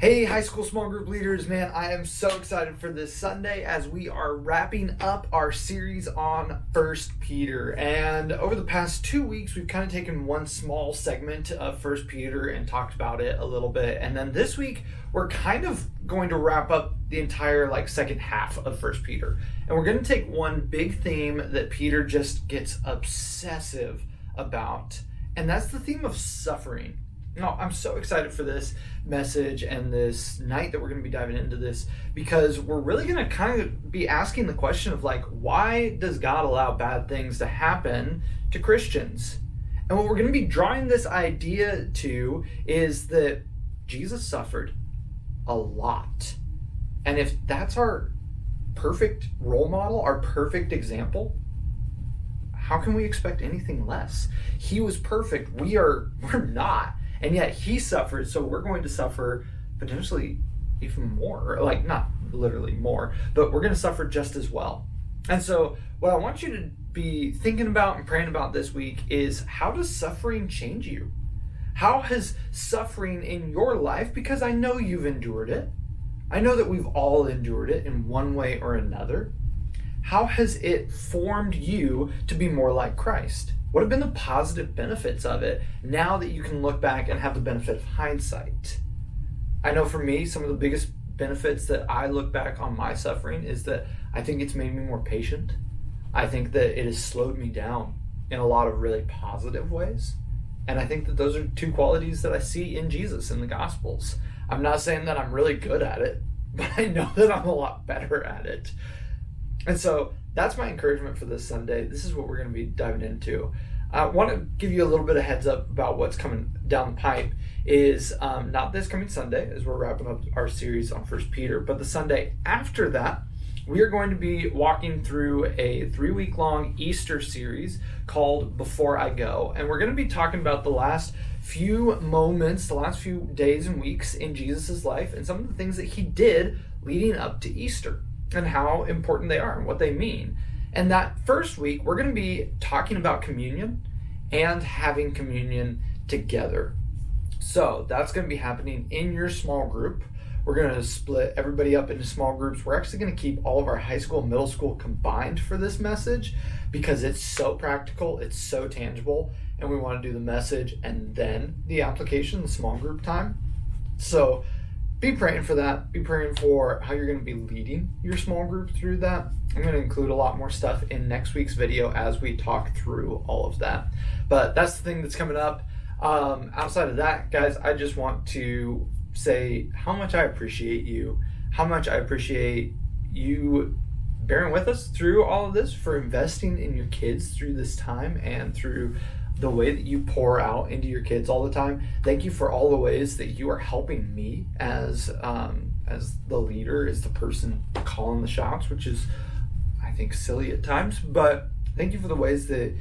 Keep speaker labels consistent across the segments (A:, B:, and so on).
A: Hey, high school small group leaders, man, I am so excited for this Sunday as we are wrapping up our series on First Peter. And over the past 2 weeks, we've kind of taken one small segment of First Peter and talked about it a little bit. And then this week, we're kind of going to wrap up the entire second half of First Peter. And we're going to take one big theme that Peter just gets obsessive about, and that's the theme of suffering. Now, I'm so excited for this message and this night that we're going to be diving into this, because we're really going to kind of be asking the question of why does God allow bad things to happen to Christians? And what we're going to be drawing this idea to is that Jesus suffered a lot. And if that's our perfect role model, our perfect example, how can we expect anything less? He was perfect. We're not. And yet he suffered, so we're going to suffer potentially even more. Not literally more, but we're going to suffer just as well. And so what I want you to be thinking about and praying about this week is, how does suffering change you? How has suffering in your life, because I know you've endured it, I know that we've all endured it in one way or another, how has it formed you to be more like Christ? What have been the positive benefits of it now that you can look back and have the benefit of hindsight? I know for me, some of the biggest benefits that I look back on my suffering is that I think it's made me more patient. I think that it has slowed me down in a lot of really positive ways. And I think that those are two qualities that I see in Jesus in the Gospels. I'm not saying that I'm really good at it, but I know that I'm a lot better at it. And so that's my encouragement for this Sunday. This is what we're going to be diving into. I want to give you a little bit of heads up about what's coming down the pipe. Is not this coming Sunday, as we're wrapping up our series on First Peter, but the Sunday after that, we are going to be walking through a 3-week-long Easter series called Before I Go. And we're going to be talking about the last few moments, the last few days and weeks in Jesus' life, and some of the things that he did leading up to Easter, and how important they are and what they mean. And that first week, we're going to be talking about communion and having communion together. So that's going to be happening in your small group. We're going to split everybody up into small groups. We're actually going to keep all of our high school and middle school combined for this message, because it's so practical, it's so tangible, and we want to do the message and then the application, the small group time. So be praying for that. Be praying for how you're going to be leading your small group through that. I'm going to include a lot more stuff in next week's video as we talk through all of that. But that's the thing that's coming up. Outside of that, guys, I just want to say how much I appreciate you, how much I appreciate you bearing with us through all of this, for investing in your kids through this time and through the way that you pour out into your kids all the time. Thank you for all the ways that you are helping me as the leader, as the person calling the shots, which is, I think, silly at times. But thank you for the ways that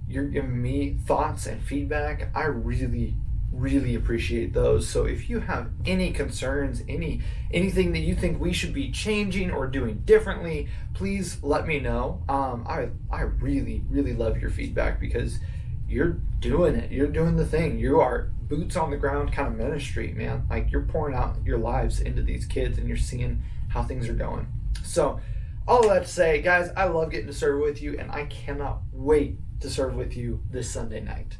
A: you're giving me thoughts and feedback. I really, really appreciate those. So if you have any concerns, anything that you think we should be changing or doing differently, please let me know. I really, really love your feedback, because you're doing it. You're doing the thing. You are boots on the ground kind of ministry, man. You're pouring out your lives into these kids, and you're seeing how things are going. So all of that to say, guys, I love getting to serve with you, and I cannot wait to serve with you this Sunday night.